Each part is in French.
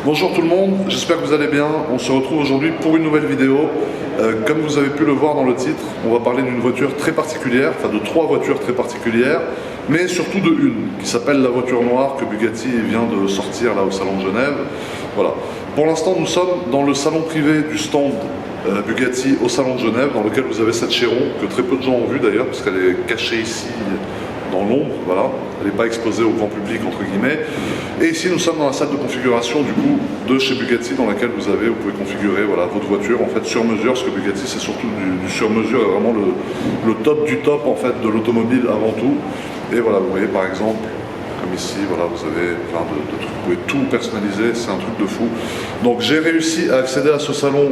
Bonjour tout le monde, j'espère que vous allez bien. On se retrouve aujourd'hui pour une nouvelle vidéo. Comme vous avez pu le voir dans le titre, on va parler d'une voiture très particulière, enfin de trois voitures très particulières, mais surtout de une, qui s'appelle la voiture noire que Bugatti vient de sortir là au Salon de Genève. Voilà. Pour l'instant, nous sommes dans le salon privé du stand Bugatti au Salon de Genève, dans lequel vous avez cette Chiron, que très peu de gens ont vue d'ailleurs, parce qu'elle est cachée ici dans l'ombre, voilà. Elle n'est pas exposée au grand public entre guillemets. Et ici nous sommes dans la salle de configuration du coup de chez Bugatti, dans laquelle vous pouvez configurer voilà, votre voiture en fait sur mesure, parce que Bugatti c'est surtout du sur mesure, et vraiment le top du top en fait de l'automobile avant tout. Et voilà, vous voyez par exemple, comme ici, voilà, vous avez plein de trucs, vous pouvez tout personnaliser, c'est un truc de fou. Donc j'ai réussi à accéder à ce salon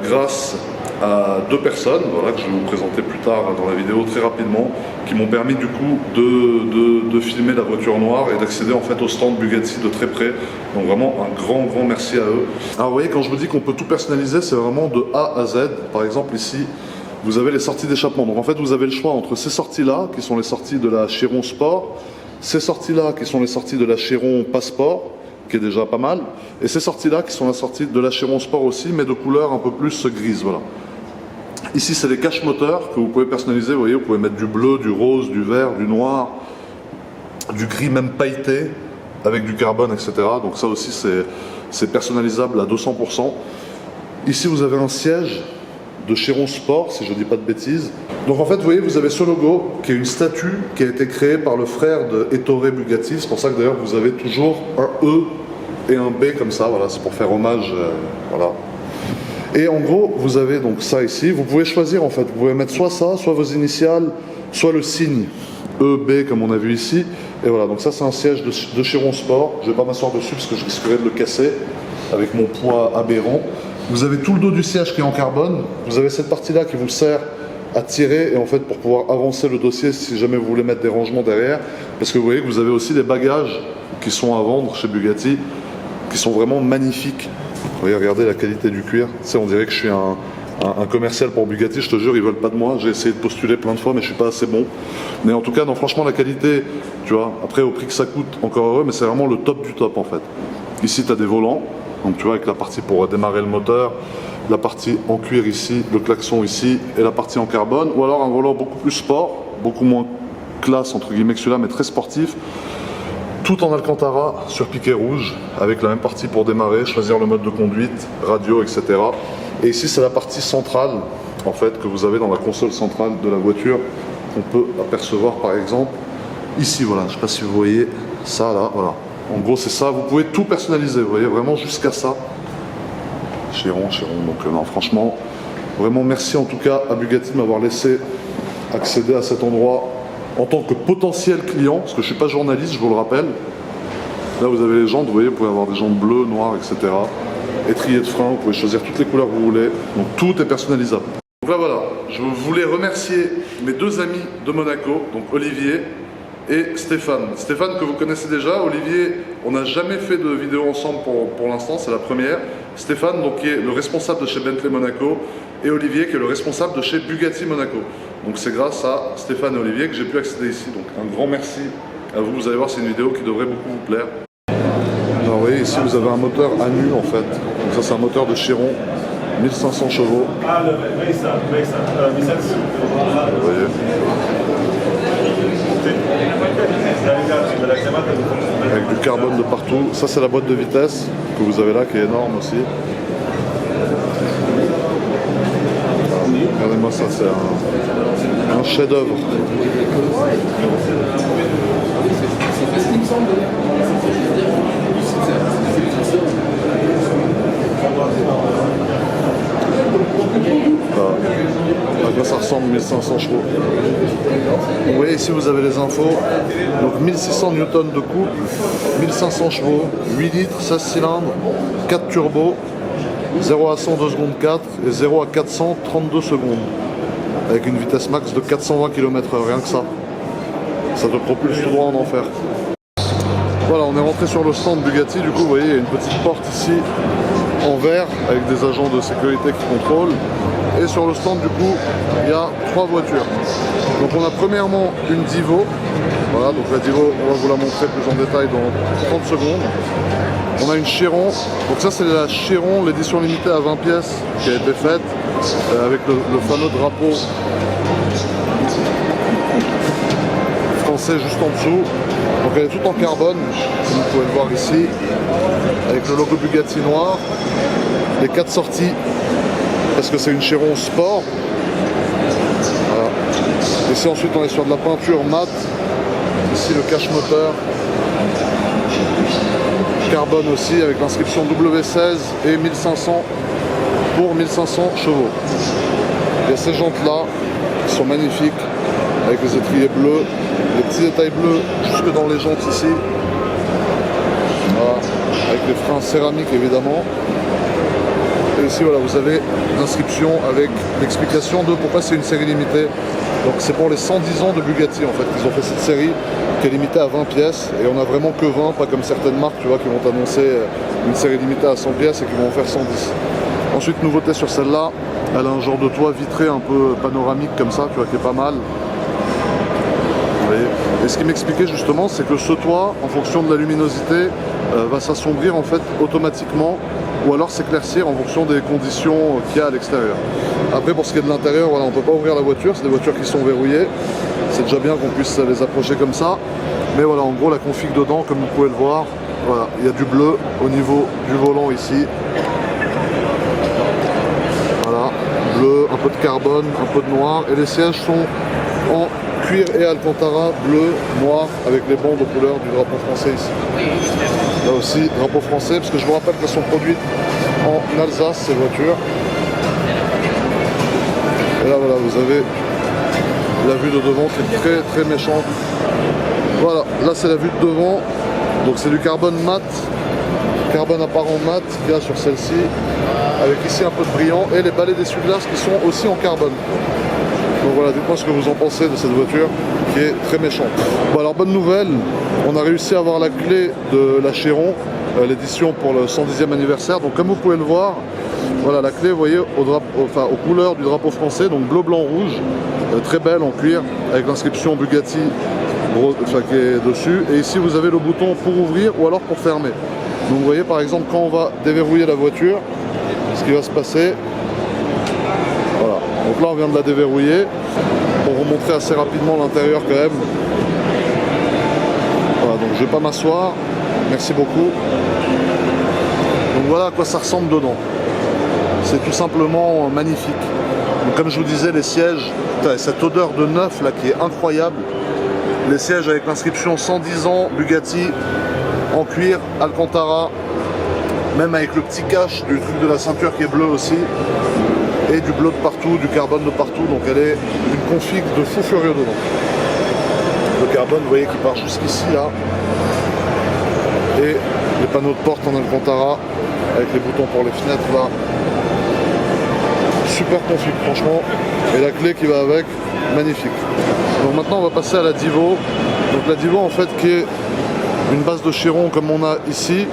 grâce à deux personnes, voilà, que je vais vous présenter plus tard dans la vidéo très rapidement, qui m'ont permis du coup de filmer la voiture noire et d'accéder en fait au stand Bugatti de très près. Donc vraiment un grand merci à eux. Alors vous voyez, quand je vous dis qu'on peut tout personnaliser, c'est vraiment de A à Z. Par exemple ici, vous avez les sorties d'échappement. Donc en fait vous avez le choix entre ces sorties-là, qui sont les sorties de la Chiron Sport, ces sorties-là qui sont les sorties de la Chiron Passport, qui est déjà pas mal, et ces sorties-là qui sont la sortie de la Chiron Sport aussi, mais de couleur un peu plus grise, voilà. Ici, c'est les caches moteurs que vous pouvez personnaliser. Vous voyez, vous pouvez mettre du bleu, du rose, du vert, du noir, du gris même pailleté, avec du carbone, etc. Donc ça aussi, c'est personnalisable à 200%. Ici, vous avez un siège de Chiron Sport, si je ne dis pas de bêtises. Donc en fait, vous voyez, vous avez ce logo, qui est une statue qui a été créée par le frère de Ettore Bugatti. C'est pour ça que d'ailleurs, vous avez toujours un E et un B comme ça. Voilà, c'est pour faire hommage, voilà. Et en gros, vous avez donc ça ici, vous pouvez choisir en fait, vous pouvez mettre soit ça, soit vos initiales, soit le signe EB comme on a vu ici. Et voilà, donc ça c'est un siège de Chiron Sport, je ne vais pas m'asseoir dessus parce que je risquerais de le casser avec mon poids aberrant. Vous avez tout le dos du siège qui est en carbone, vous avez cette partie-là qui vous sert à tirer et en fait pour pouvoir avancer le dossier si jamais vous voulez mettre des rangements derrière, parce que vous voyez que vous avez aussi des bagages qui sont à vendre chez Bugatti, qui sont vraiment magnifiques. Vous voyez, regardez la qualité du cuir. Tu sais, on dirait que je suis un commercial pour Bugatti, je te jure, ils veulent pas de moi. J'ai essayé de postuler plein de fois, mais je suis pas assez bon. Mais en tout cas, non, franchement, la qualité, tu vois, après au prix que ça coûte, encore heureux, mais c'est vraiment le top du top en fait. Ici, tu as des volants, donc tu vois, avec la partie pour démarrer le moteur, la partie en cuir ici, le klaxon ici, et la partie en carbone, ou alors un volant beaucoup plus sport, beaucoup moins classe entre guillemets que celui-là, mais très sportif. Tout en Alcantara sur piquet rouge, avec la même partie pour démarrer, choisir le mode de conduite, radio, etc. Et ici c'est la partie centrale, en fait, que vous avez dans la console centrale de la voiture, qu'on peut apercevoir par exemple ici, voilà, je ne sais pas si vous voyez ça là, voilà. En gros c'est ça, vous pouvez tout personnaliser, vous voyez, vraiment jusqu'à ça. Chiron, donc non, franchement, vraiment merci en tout cas à Bugatti de m'avoir laissé accéder à cet endroit en tant que potentiel client, parce que je ne suis pas journaliste, je vous le rappelle. Là vous avez les jantes, vous voyez, vous pouvez avoir des jantes bleues, noires, etc. Étrier de frein, vous pouvez choisir toutes les couleurs que vous voulez, donc tout est personnalisable. Donc là voilà, je voulais remercier mes deux amis de Monaco, donc Olivier et Stéphane. Stéphane que vous connaissez déjà, Olivier, on n'a jamais fait de vidéo ensemble pour l'instant, c'est la première. Stéphane, donc, qui est le responsable de chez Bentley Monaco, et Olivier qui est le responsable de chez Bugatti Monaco. Donc c'est grâce à Stéphane et Olivier que j'ai pu accéder ici. Donc un grand merci à vous, vous allez voir c'est une vidéo qui devrait beaucoup vous plaire. Alors vous voyez ici vous avez un moteur à nu en fait. Donc ça c'est un moteur de Chiron, 1500 chevaux. Vous voyez. Avec du carbone de partout. Ça c'est la boîte de vitesse que vous avez là qui est énorme aussi. Regardez-moi ça, c'est un chef-d'œuvre. À quoi ça ressemble 1500 chevaux. Vous voyez ici vous avez les infos. Donc 1600 Nm de couple, 1500 chevaux, 8 litres, 16 cylindres, 4 turbos, 0 à 100 2 secondes 4 et 0 à 400 32 secondes. Avec une vitesse max de 420 km/h, rien que ça. Ça te propulse tout droit en enfer. Voilà, on est rentré sur le stand Bugatti, du coup vous voyez il y a une petite porte ici en verre avec des agents de sécurité qui contrôlent. Et sur le stand du coup il y a 3 voitures. Donc on a premièrement une Divo. Voilà, donc la Divo on va vous la montrer plus en détail dans 30 secondes. On a une Chiron, donc ça c'est la Chiron, l'édition limitée à 20 pièces qui a été faite avec le fameux drapeau français juste en dessous. Donc elle est toute en carbone, comme vous pouvez le voir ici, avec le logo Bugatti noir, les 4 sorties, parce que c'est une Chiron sport. Voilà. Ici ensuite on est sur de la peinture mat, ici le cache moteur. Carbone aussi avec l'inscription W16 et 1500 pour 1500 chevaux. Il y a ces jantes là qui sont magnifiques avec les étriers bleus, les petits détails bleus jusque dans les jantes ici. Voilà. Avec les freins céramiques évidemment. Et ici voilà, vous avez l'inscription avec l'explication de pourquoi c'est une série limitée. Donc c'est pour les 110 ans de Bugatti en fait qu'ils ont fait cette série qui est limitée à 20 pièces et on a vraiment que 20, pas comme certaines marques tu vois qui vont annoncer une série limitée à 100 pièces et qui vont en faire 110. Ensuite nouveauté sur celle-là, elle a un genre de toit vitré un peu panoramique comme ça, tu vois, qui est pas mal. Vous voyez. Et ce qui m'expliquait justement c'est que ce toit en fonction de la luminosité va s'assombrir en fait automatiquement ou alors s'éclaircir en fonction des conditions qu'il y a à l'extérieur. Après pour ce qui est de l'intérieur, voilà, on ne peut pas ouvrir la voiture, c'est des voitures qui sont verrouillées. C'est déjà bien qu'on puisse les approcher comme ça. Mais voilà, en gros la config dedans, comme vous pouvez le voir, voilà, il y a du bleu au niveau du volant ici. Voilà, bleu, un peu de carbone, un peu de noir. Et les sièges sont en cuir et alcantara, bleu, noir, avec les bandes aux couleurs du drapeau français ici. Là aussi, drapeau français, parce que je vous rappelle qu'elles sont produites en Alsace, ces voitures. Et là, voilà, vous avez la vue de devant qui est très très méchante. Voilà, là c'est la vue de devant. Donc c'est du carbone mat, carbone apparent mat qu'il y a sur celle-ci, avec ici un peu de brillant, et les balais d'essuie-glace qui sont aussi en carbone. Donc voilà, dites-moi ce que vous en pensez de cette voiture qui est très méchante. Bon alors bonne nouvelle, on a réussi à avoir la clé de la Chiron, l'édition pour le 110e anniversaire. Donc comme vous pouvez le voir, voilà la clé, vous voyez, aux couleurs du drapeau français, donc bleu, blanc, rouge, très belle en cuir, avec l'inscription Bugatti qui est dessus. Et ici vous avez le bouton pour ouvrir ou alors pour fermer. Donc vous voyez par exemple quand on va déverrouiller la voiture, ce qui va se passer. Voilà, donc là on vient de la déverrouiller. Pour vous montrer assez rapidement l'intérieur quand même. Voilà, donc je vais pas m'asseoir. Merci beaucoup. Donc voilà à quoi ça ressemble dedans. C'est tout simplement magnifique. Donc, comme je vous disais, les sièges, cette odeur de neuf là qui est incroyable. Les sièges avec l'inscription 110 ans Bugatti en cuir, alcantara, même avec le petit cache du truc de la ceinture qui est bleu aussi. Et du bleu de partout, du carbone de partout, donc elle est une config de fou furieux dedans. Le carbone, vous voyez, qui part jusqu'ici là. Et les panneaux de porte en alcantara, avec les boutons pour les fenêtres là. Super config, franchement. Et la clé qui va avec, magnifique. Donc maintenant on va passer à la Divo. Donc la Divo en fait qui est une base de Chiron comme on a ici,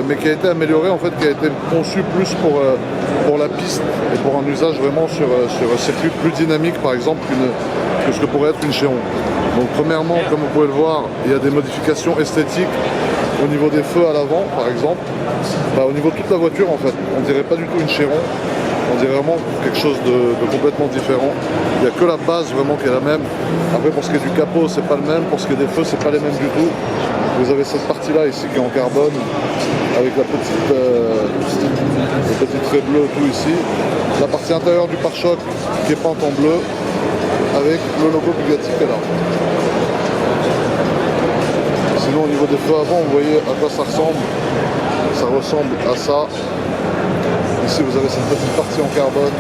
mais qui a été améliorée en fait, qui a été conçue plus pour la piste et pour un usage vraiment sur un circuit plus dynamique par exemple que ce que pourrait être une Chiron. Donc premièrement, comme vous pouvez le voir, il y a des modifications esthétiques au niveau des feux à l'avant par exemple. Au niveau de toute la voiture en fait, on dirait pas du tout une Chiron. On dirait vraiment quelque chose de complètement différent. Il n'y a que la base vraiment qui est la même. Après pour ce qui est du capot c'est pas le même, pour ce qui est des feux c'est pas les mêmes du tout. Vous avez cette partie là ici qui est en carbone avec la petite le petit trait bleu tout ici. La partie intérieure du pare-choc qui est peinte en bleu avec le logo Bugatti qui est là. Sinon au niveau des feux avant vous voyez à quoi ça ressemble. Ça ressemble à ça. Ici vous avez cette petite partie en carbone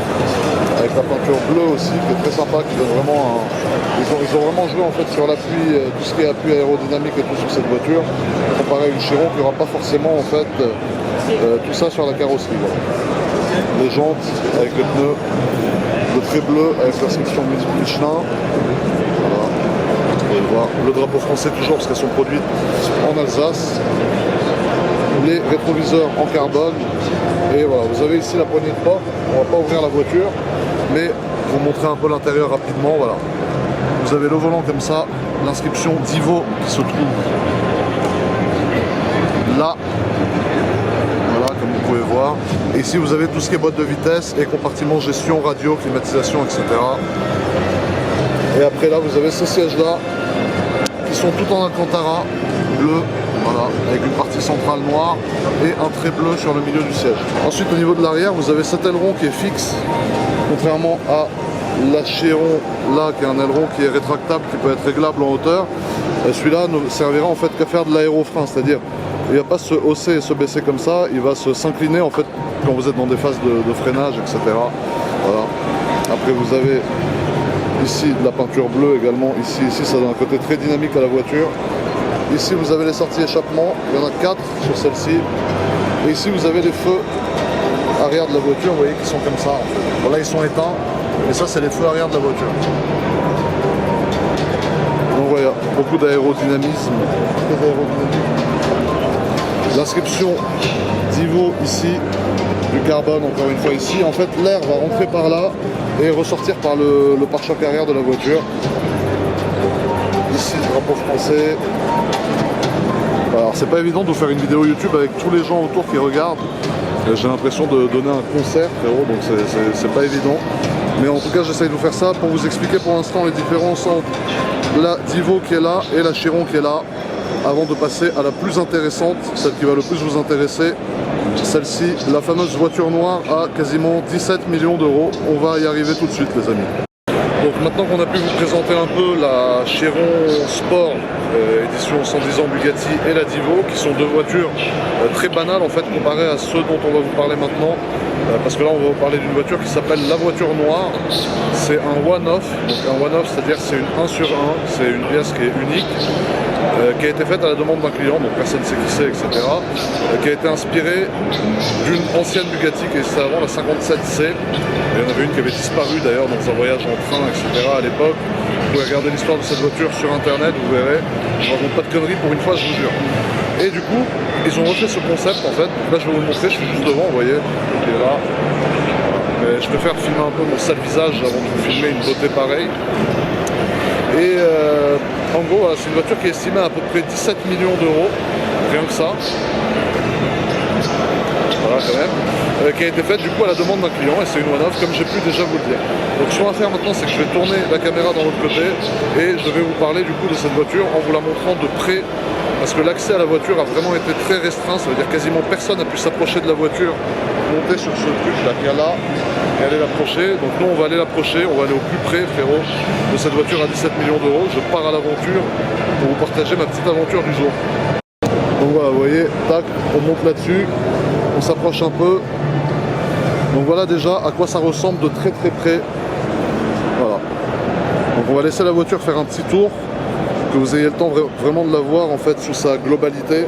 avec la peinture bleue aussi qui est très sympa, qui donne vraiment un... Ils ont vraiment joué en fait sur l'appui, tout ce qui est appui aérodynamique et tout sur cette voiture, comparé à une Chiron qui n'aura pas forcément en fait tout ça sur la carrosserie. Voilà. Les jantes avec les pneus, le trait bleu avec l'inscription Michelin. Voilà. Vous pouvez le voir. Le drapeau français toujours parce qu'elles sont produites en Alsace. Les rétroviseurs en carbone. Et voilà, vous avez ici la poignée de porte. On ne va pas ouvrir la voiture, mais vous montrer un peu l'intérieur rapidement. Voilà. Vous avez le volant comme ça, l'inscription Divo qui se trouve là. ici vous avez tout ce qui est boîte de vitesse et compartiment gestion, radio, climatisation, etc. Et après là vous avez ces sièges là qui sont tout en Alcantara bleu, voilà, avec une partie centrale noire et un trait bleu sur le milieu du siège. Ensuite au niveau de l'arrière vous avez cet aileron qui est fixe, contrairement à l'Acheron là qui est un aileron qui est rétractable, qui peut être réglable en hauteur. Celui-là ne servira en fait qu'à faire de l'aérofrein, c'est-à-dire il ne va pas se hausser et se baisser comme ça, il va s'incliner en fait quand vous êtes dans des phases de freinage, etc. Voilà. Après vous avez ici de la peinture bleue également, ici ça donne un côté très dynamique à la voiture. Ici vous avez les sorties échappement, il y en a 4 sur celle-ci. Et ici vous avez les feux arrière de la voiture, vous voyez qu'ils sont comme ça. Bon, là ils sont éteints, et ça c'est les feux arrière de la voiture. Donc voilà, beaucoup d'aérodynamisme. L'inscription Divo ici, du carbone encore une fois ici. En fait l'air va rentrer par là et ressortir par le pare-choc arrière de la voiture. Ici le drapeau français. Alors c'est pas évident de vous faire une vidéo YouTube avec tous les gens autour qui regardent. J'ai l'impression de donner un concert frérot, donc c'est pas évident. Mais en tout cas j'essaye de vous faire ça pour vous expliquer pour l'instant les différences entre la Divo qui est là et la Chiron qui est là, avant de passer à la plus intéressante, celle qui va le plus vous intéresser, celle-ci, la fameuse voiture noire à quasiment 17 millions d'euros. On va y arriver tout de suite les amis. Donc maintenant qu'on a pu vous présenter un peu la Chiron Sport édition 110 ans Bugatti et la Divo, qui sont deux voitures très banales en fait comparées à ceux dont on va vous parler maintenant, parce que là on va vous parler d'une voiture qui s'appelle la voiture noire. C'est un one-off, donc un one-off c'est-à-dire c'est une 1 sur 1, c'est une pièce qui est unique, qui a été faite à la demande d'un client, donc personne ne sait qui c'est, etc. Qui a été inspirée d'une ancienne Bugatti qui existait avant, la 57C. Il y en avait une qui avait disparu d'ailleurs dans un voyage en train, etc. à l'époque. Vous pouvez regarder l'histoire de cette voiture sur internet, vous verrez. Je ne raconte pas de conneries pour une fois, je vous jure. Et du coup, ils ont refait ce concept en fait. Là je vais vous le montrer, je suis juste devant, vous voyez. Et là. Mais je préfère filmer un peu mon sale visage avant de vous filmer une beauté pareille. Et en gros, voilà, c'est une voiture qui est estimée à peu près 17 millions d'euros, rien que ça. Voilà quand même. Qui a été faite du coup à la demande d'un client, et c'est une one-off comme j'ai pu déjà vous le dire. Donc ce qu'on va faire maintenant, c'est que je vais tourner la caméra dans l'autre côté et je vais vous parler du coup de cette voiture en vous la montrant de près, parce que l'accès à la voiture a vraiment été très restreint, ça veut dire quasiment personne n'a pu s'approcher de la voiture, monter sur ce truc là qu'il y a là et aller l'approcher. Donc nous on va aller l'approcher, on va aller au plus près frérot de cette voiture à 17 millions d'euros. Je pars à l'aventure pour vous partager ma petite aventure du jour. Donc voilà, vous voyez, tac, on monte là-dessus, on s'approche un peu. Donc voilà déjà à quoi ça ressemble de très très près. Voilà. Donc on va laisser la voiture faire un petit tour, que vous ayez le temps vraiment de la voir en fait sous sa globalité.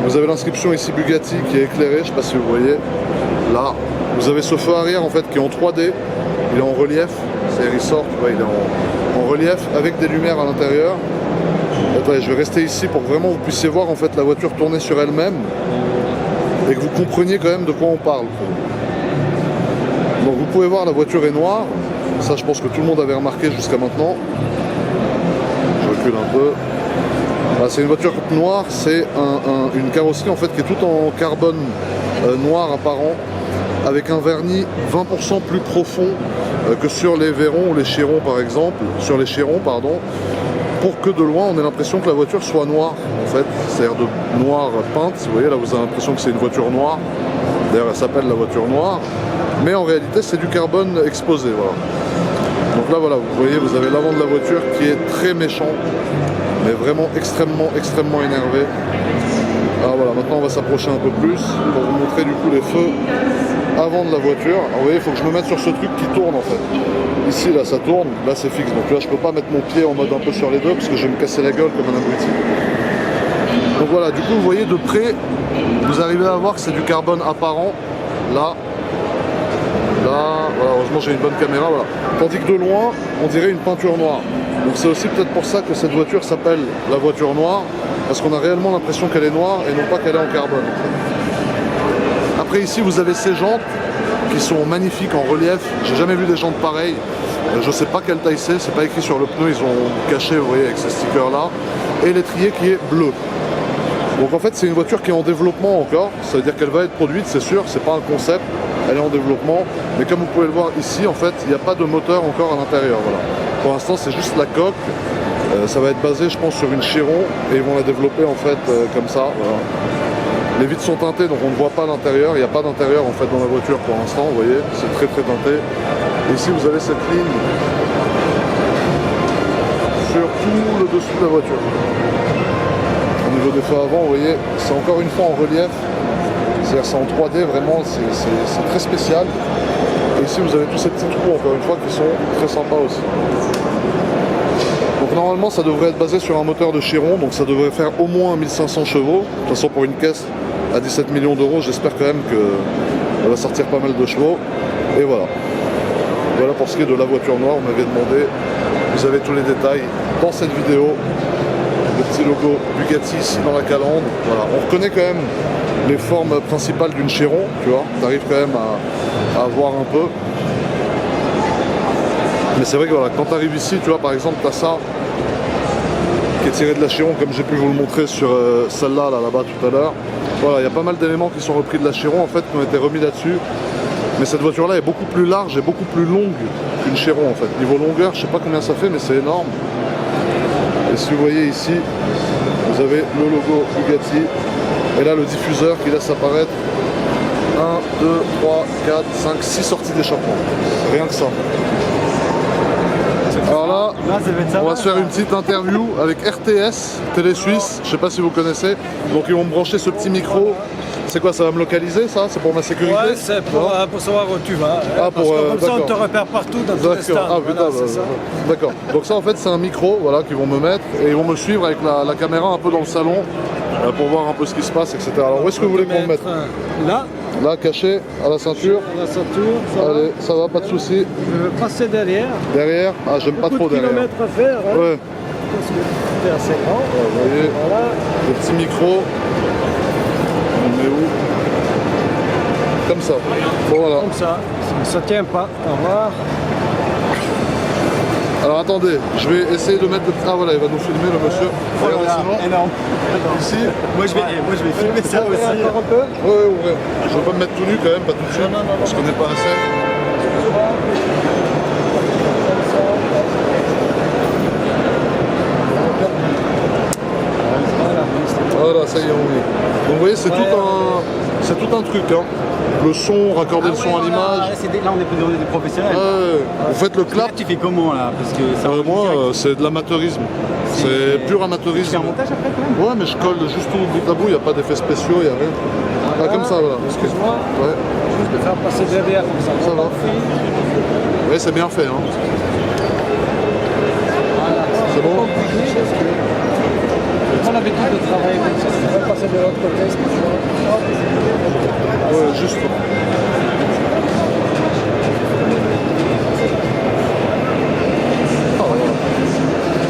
Vous avez l'inscription ici Bugatti qui est éclairée, je ne sais pas si vous voyez. Là, vous avez ce feu arrière en fait qui est en 3D, il est en relief, c'est ressort, tu vois, il est en relief avec des lumières à l'intérieur. Attendez, je vais rester ici pour que vraiment vous puissiez voir en fait la voiture tourner sur elle-même et que vous compreniez quand même de quoi on parle. Donc vous pouvez voir, la voiture est noire, ça je pense que tout le monde avait remarqué jusqu'à maintenant. Je recule un peu. Voilà, c'est une voiture noire, c'est une carrosserie en fait qui est toute en carbone noir apparent, avec un vernis 20% plus profond que sur les Veyron ou les Chiron par exemple, sur les Chiron pardon, pour que de loin on ait l'impression que la voiture soit noire en fait, c'est-à-dire de noir peinte. Vous voyez là, vous avez l'impression que c'est une voiture noire. D'ailleurs elle s'appelle la voiture noire, mais en réalité c'est du carbone exposé, voilà. Donc là voilà, vous voyez, vous avez l'avant de la voiture qui est très méchant, mais vraiment extrêmement énervé. Alors voilà, maintenant on va s'approcher un peu plus pour vous montrer du coup les feux avant de la voiture. Alors vous voyez, il faut que je me mette sur ce truc qui tourne en fait. Ici là ça tourne, là c'est fixe, donc là je peux pas mettre mon pied en mode un peu sur les deux parce que je vais me casser la gueule comme un abruti. Donc voilà, du coup vous voyez de près, vous arrivez à voir que c'est du carbone apparent, là, voilà, heureusement j'ai une bonne caméra, voilà. Tandis que de loin, on dirait une peinture noire. Donc c'est aussi peut-être pour ça que cette voiture s'appelle la voiture noire, parce qu'on a réellement l'impression qu'elle est noire et non pas qu'elle est en carbone. Après ici vous avez ces jantes qui sont magnifiques en relief, j'ai jamais vu des jantes pareilles. Je sais pas quelle taille c'est pas écrit sur le pneu, ils ont caché, vous voyez, avec ces stickers là. Et l'étrier qui est bleu. Donc en fait c'est une voiture qui est en développement encore, ça veut dire qu'elle va être produite, c'est sûr, c'est pas un concept, elle est en développement, mais comme vous pouvez le voir ici, en fait, il n'y a pas de moteur encore à l'intérieur, voilà. Pour l'instant c'est juste la coque, ça va être basé je pense sur une Chiron, et ils vont la développer en fait comme ça, voilà. Les vitres sont teintées donc on ne voit pas l'intérieur, il n'y a pas d'intérieur en fait dans la voiture pour l'instant, vous voyez, c'est très très teinté. Et ici vous avez cette ligne sur tout le dessus de la voiture. Au niveau des feux avant, vous voyez, c'est encore une fois en relief, c'est-à-dire c'est en 3D, vraiment c'est très spécial. Et ici vous avez tous ces petits trous encore une fois qui sont très sympas aussi. Donc normalement ça devrait être basé sur un moteur de Chiron, donc ça devrait faire au moins 1500 chevaux. De toute façon pour une caisse à 17 millions d'euros, j'espère quand même qu'elle va sortir pas mal de chevaux. Et voilà. Voilà pour ce qui est de la voiture noire, on m'avait demandé. Vous avez tous les détails dans cette vidéo. Le petit logo Bugatti ici dans la calandre. Voilà. On reconnaît quand même les formes principales d'une Chiron, tu vois. Tu arrives quand même à voir un peu. Mais c'est vrai que voilà, quand tu arrives ici, tu vois, par exemple, tu as ça qui est tiré de la Chiron, comme j'ai pu vous le montrer sur celle-là, là-bas tout à l'heure. Voilà, il y a pas mal d'éléments qui sont repris de la Chiron, en fait, qui ont été remis là-dessus. Mais cette voiture-là est beaucoup plus large et beaucoup plus longue qu'une Chiron, en fait. Niveau longueur, je sais pas combien ça fait, mais c'est énorme. Et si vous voyez ici, vous avez le logo Bugatti. Et là, le diffuseur qui laisse apparaître 1, 2, 3, 4, 5, 6 sorties d'échappement. Rien que ça. Alors là, on va se faire une petite interview avec RTS, Télé Suisse, je sais pas si vous connaissez. Donc ils vont me brancher ce petit micro. C'est quoi, ça va me localiser ça? C'est pour ma sécurité? Ouais, c'est pour savoir où tu vas. Ah, parce que comme ça on te repère partout dans tous les stands. Ah, putain, voilà, d'accord. Donc ça en fait c'est un micro voilà, qu'ils vont me mettre et ils vont me suivre avec la caméra un peu dans le salon pour voir un peu ce qui se passe, etc. Alors où est-ce que vous voulez qu'on me mette? Là. Là, caché, à la ceinture. À la ceinture, ça va. Allez, ça va, pas de soucis. Je vais passer derrière. Derrière? Ah, j'aime pas trop derrière. Kilomètres à faire. Hein. Ouais. Parce que c'est assez grand. Vous voyez, voilà. le petit micro. On est où? Comme ça. Bon, voilà. Comme ça. Ça tient pas. Au revoir. Alors attendez, je vais essayer de mettre le... Ah voilà, il va nous filmer le monsieur. Regardez sinon. Énorme. Ici. Moi je vais filmer ça aussi. Encore un peu. Ouais. Je vais pas me mettre tout nu quand même, pas tout de suite. Non. Parce qu'on n'est pas assez. Voilà, ça y est, on y est. Donc vous voyez, c'est tout un truc. Hein. Le son, raccorder le son à l'image. Là on est des professionnels. Vous faites le clap. Là, tu fais comment là? Parce que ça moi, c'est de l'amateurisme. C'est pur amateurisme. Tu fais un montage après quand même? Ouais, mais je colle juste au bout à bout, il n'y a pas d'effets spéciaux, il n'y a rien. Ah, comme ça, voilà. Excuse-moi. Ouais. Je vais faire passer derrière comme ça. Ça va. Oui, c'est bien fait. Hein. C'est bon? On a l'habitude de travailler comme ça. On va passer de l'autre côté. Ouais, juste.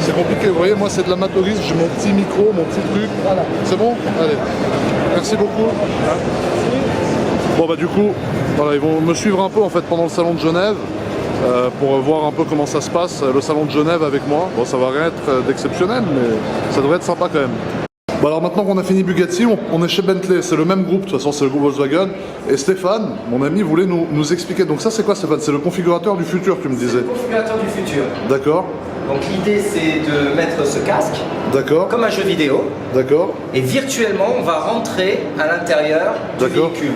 C'est compliqué, vous voyez, moi c'est de l'amateurisme, j'ai mon petit micro, mon petit truc. Voilà. C'est bon? Allez. Merci beaucoup. Bon bah du coup, voilà, ils vont me suivre un peu en fait pendant le salon de Genève. Pour voir un peu comment ça se passe, le salon de Genève avec moi. Bon, ça va rien être d'exceptionnel, mais ça devrait être sympa quand même. Bon, alors maintenant qu'on a fini Bugatti, on est chez Bentley, c'est le même groupe, de toute façon c'est le groupe Volkswagen. Et Stéphane, mon ami, voulait nous expliquer. Donc ça c'est quoi Stéphane? C'est le configurateur du futur, tu me disais? Le configurateur du futur. D'accord. Donc l'idée c'est de mettre ce casque D'accord. comme un jeu vidéo D'accord. et virtuellement on va rentrer à l'intérieur du D'accord. véhicule.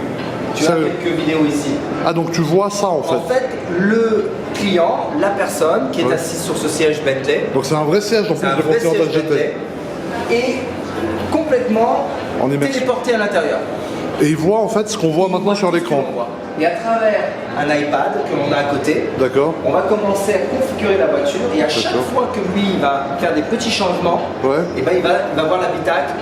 Tu as Sérieux? quelques vidéos ici. Ah donc tu vois ça en fait. En fait, le client, la personne qui est Ouais. assise sur ce siège Bentley, Donc c'est un vrai siège en c'est plus un de vrai Continental siège Bentley, GT. est complètement En immersion. téléporté à l'intérieur. Et il voit en fait ce qu'on voit maintenant sur l'écran. Et à travers un iPad que l'on a à côté, D'accord. on va commencer à configurer la voiture et à chaque D'accord. fois que lui va faire des petits changements, Ouais. et ben il va voir l'habitacle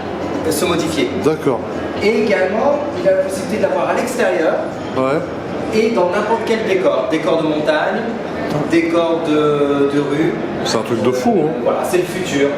se modifier. D'accord. Et également, il a la possibilité de l'avoir à l'extérieur Ouais. et dans n'importe quel décor. Décor de montagne, décor de rue. C'est un truc de fou. Hein. Voilà, c'est le futur.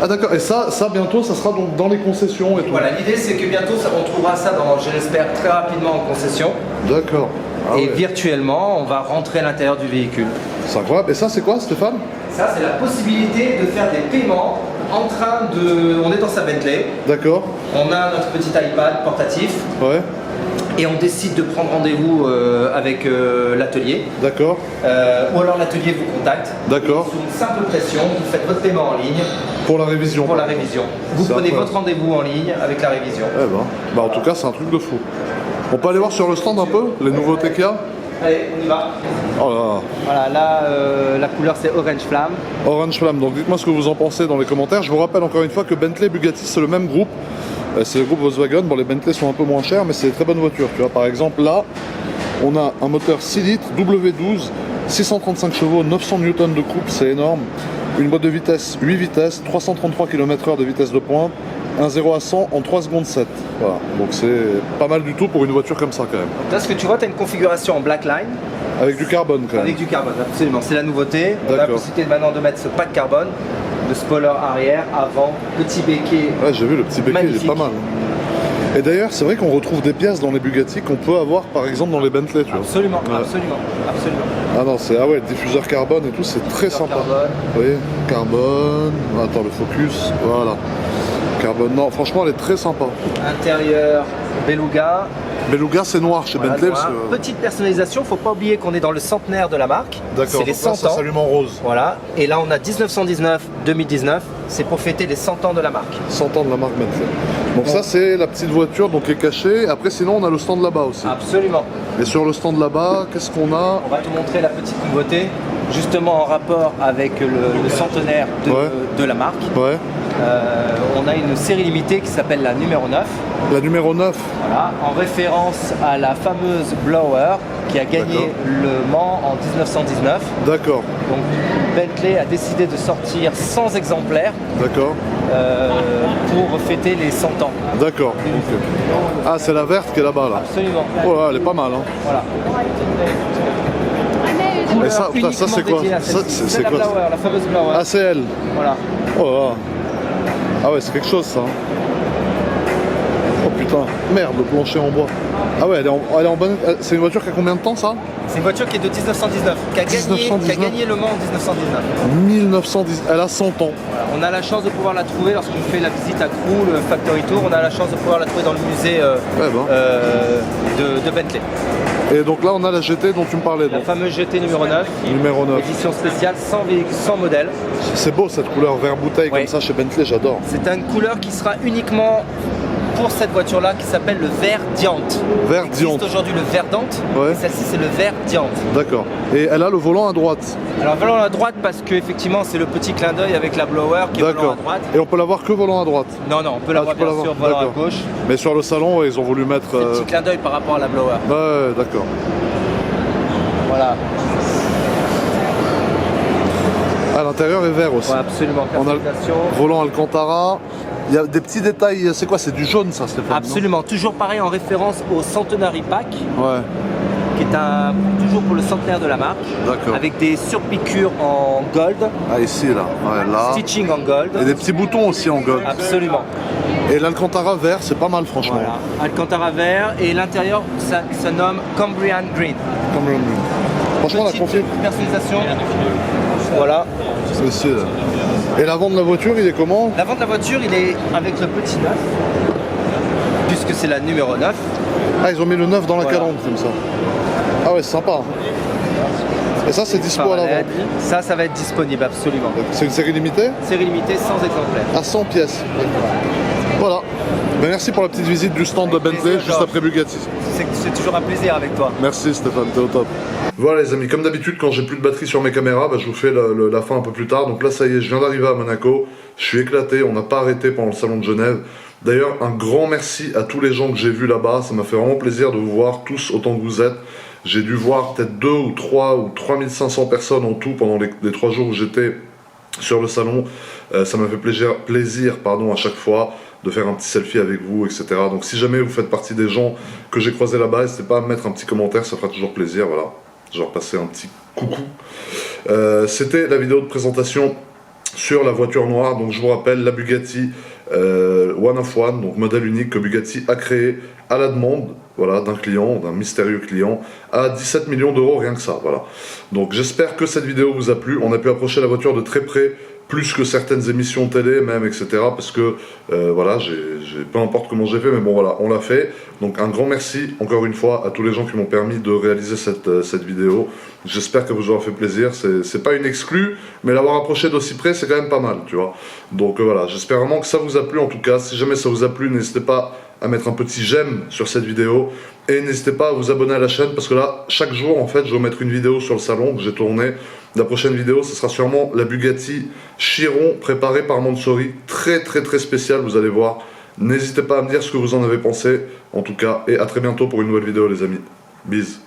Ah d'accord. Et ça bientôt, ça sera donc dans les concessions et tout. Voilà, l'idée c'est que bientôt on trouvera ça, je l'espère, très rapidement en concession. D'accord. Ah et ouais. virtuellement, on va rentrer à l'intérieur du véhicule. C'est incroyable. Et ça, c'est quoi, Stéphane? Ça, c'est la possibilité de faire des paiements en train de... On est dans sa Bentley, D'accord. on a notre petit iPad portatif Ouais. et on décide de prendre rendez-vous avec l'atelier. D'accord. Ou alors l'atelier vous contacte. D'accord. Sous une simple pression, vous faites votre paiement en ligne Pour la révision. pour la révision. Vous C'est prenez incroyable. votre rendez-vous en ligne avec la révision. Eh ben. Bah, en tout cas, c'est un truc de fou. On peut aller voir sur le stand un peu les nouveautés qu'il y a? Allez, on y va. Oh là là. Voilà, là, la couleur c'est Orange Flamme. Orange Flamme, donc dites-moi ce que vous en pensez dans les commentaires. Je vous rappelle encore une fois que Bentley et Bugatti c'est le même groupe. C'est le groupe Volkswagen. Bon, les Bentley sont un peu moins chers, mais c'est des très bonnes voitures. Tu vois, par exemple, là, on a un moteur 6 litres W12, 635 chevaux, 900 Nm de couple, c'est énorme. Une boîte de vitesse 8 vitesses, 333 km/h de vitesse de pointe, un 0 à 100 en 3 secondes 7. Voilà, donc c'est pas mal du tout pour une voiture comme ça quand même. Là, ce que tu vois, tu as une configuration en blackline Avec du carbone quand même. avec du carbone, absolument. C'est la nouveauté. On a la D'accord. possibilité maintenant de mettre ce pack carbone, de spoiler arrière, avant, petit béquet. Ouais, j'ai vu le petit béquet, il est Magnifique. pas mal. Et d'ailleurs, c'est vrai qu'on retrouve des pièces dans les Bugatti qu'on peut avoir par exemple dans les Bentley, tu vois. Absolument, Ouais. absolument, absolument. Ah non, c'est diffuseur carbone et tout, c'est très sympa. Carbone. Vous voyez, carbone. Attends, le focus, voilà. Carbone, non, franchement, elle est très sympa. Intérieur Beluga. Beluga, c'est noir chez Voilà, Bentley. noir. Parce que... Petite personnalisation, faut pas oublier qu'on est dans le centenaire de la marque. D'accord, C'est les donc là, 100 ça ans. s'allume en rose. Voilà, et là on a 1919-2019, c'est pour fêter les 100 ans de la marque. 100 ans de la marque Bentley. Donc ça, c'est la petite voiture donc, qui est cachée. Après, sinon, on a le stand là-bas aussi. Absolument. Et sur le stand là-bas, qu'est-ce qu'on a? On va te montrer la petite nouveauté, justement en rapport avec le centenaire Ouais. de la marque. Ouais. On a une série limitée qui s'appelle la numéro 9, La numéro 9. voilà, en référence à la fameuse Blower qui a gagné D'accord. le Mans en 1919. D'accord. Donc Bentley a décidé de sortir 100 exemplaires D'accord. pour fêter les 100 ans. D'accord. Ok. Ah, c'est la verte qui est là-bas, là. Absolument. Oh là, elle est pas mal, hein. Voilà. Et ça, putain, ça, c'est quoi? Uniquement dédiée à Ça, celle-ci. c'est C'est la quoi? Blower, la fameuse Blower. Ah, c'est elle. Voilà. Oh là là. Ah ouais, c'est quelque chose, ça. Oh putain. Merde, le plancher en bois. Ah ouais, elle est en bonne... C'est une voiture qui a combien de temps, ça? C'est une voiture qui est de 1919, qui a gagné le Mans en 1919. 1910. Elle a 100 ans. Voilà. On a la chance de pouvoir la trouver lorsqu'on fait la visite à Crewe, le Factory Tour. On a la chance de pouvoir la trouver dans le musée de Bentley. Et donc là, on a la GT dont tu me parlais. La Donc. fameuse GT numéro 9. Numéro 9. Édition spéciale, 100 modèles. C'est beau cette couleur vert bouteille Ouais. comme ça chez Bentley, j'adore. C'est une couleur qui sera uniquement pour cette voiture-là qui s'appelle le vert diante. Vert Il existe diante. aujourd'hui le vert dante, Ouais. et celle-ci c'est le vert diante. D'accord. Et elle a le volant à droite. Alors volant à droite parce que effectivement c'est le petit clin d'œil avec la blower qui est volant D'accord. à droite. Et on peut l'avoir que volant à droite. Non, non, on peut l'avoir tu peux bien l'avoir, sûr volant à d'accord. gauche. Mais sur le salon, ouais, ils ont voulu mettre... Petit clin d'œil par rapport à la blower. Ouais, d'accord. Voilà, À l'intérieur est vert aussi. ouais, absolument. On a le Personnalisation. volant Alcantara. Il y a des petits détails. C'est quoi? C'est du jaune, ça, Stéphane? non? Absolument, toujours pareil en référence au Centenary Pack, Ouais. qui est toujours pour le centenaire de la marque, D'accord. avec des surpiqûres en gold, Ah, ici, là. Ouais, là. stitching en gold. Et des petits boutons aussi en gold. Absolument. Et l'Alcantara vert, c'est pas mal, franchement. Voilà, Alcantara vert et l'intérieur ça se nomme Cambrian Green. Comme le... Franchement, la Petite confiance, personnalisation. Voilà. c'est aussi, là. Et l'avant de la voiture, il est comment? L'avant de la voiture, il est avec le petit 9, puisque c'est la numéro 9. Ah, ils ont mis le 9 dans la Voilà. calandre, comme ça. Ah ouais, c'est sympa. Et ça, c'est dispo à l'avant. Parallèle. Ça va être disponible, absolument. C'est une série limitée? Série limitée, 100 exemplaires. À 100 pièces. Voilà. Ben, merci pour la petite visite du stand de Bentley, plaisir, juste Georges. après Bugatti. C'est toujours un plaisir avec toi. Merci Stéphane, t'es au top. Voilà les amis, comme d'habitude quand j'ai plus de batterie sur mes caméras, bah, je vous fais la fin un peu plus tard. Donc là ça y est, je viens d'arriver à Monaco, je suis éclaté, on n'a pas arrêté pendant le salon de Genève. D'ailleurs un grand merci à tous les gens que j'ai vus là-bas, ça m'a fait vraiment plaisir de vous voir tous autant que vous êtes. J'ai dû voir peut-être 2 ou 3 ou 3500 personnes en tout pendant les 3 jours où j'étais sur le salon. Ça m'a fait plaisir à chaque fois de faire un petit selfie avec vous, etc. Donc si jamais vous faites partie des gens que j'ai croisés là-bas, n'hésitez pas à me mettre un petit commentaire, ça fera toujours plaisir, voilà. Genre passer un petit coucou. C'était la vidéo de présentation sur la voiture noire, donc je vous rappelle, la Bugatti one of one, donc modèle unique que Bugatti a créé à la demande, voilà, d'un client, d'un mystérieux client, à 17 millions d'euros, rien que ça, voilà. Donc j'espère que cette vidéo vous a plu. On a pu approcher la voiture de très près, plus que certaines émissions télé même, etc. Parce que, voilà, peu importe comment j'ai fait, mais bon voilà, on l'a fait. Donc un grand merci, encore une fois, à tous les gens qui m'ont permis de réaliser cette vidéo. J'espère que vous aura fait plaisir. C'est pas une exclue, mais l'avoir approché d'aussi près, c'est quand même pas mal, tu vois. Donc voilà, j'espère vraiment que ça vous a plu en tout cas. Si jamais ça vous a plu, n'hésitez pas à mettre un petit j'aime sur cette vidéo et n'hésitez pas à vous abonner à la chaîne parce que là, chaque jour en fait, je vais mettre une vidéo sur le salon que j'ai tourné. La prochaine vidéo, ce sera sûrement la Bugatti Chiron préparée par Mansory, très spéciale, vous allez voir. N'hésitez pas à me dire ce que vous en avez pensé en tout cas et à très bientôt pour une nouvelle vidéo les amis. Bisous.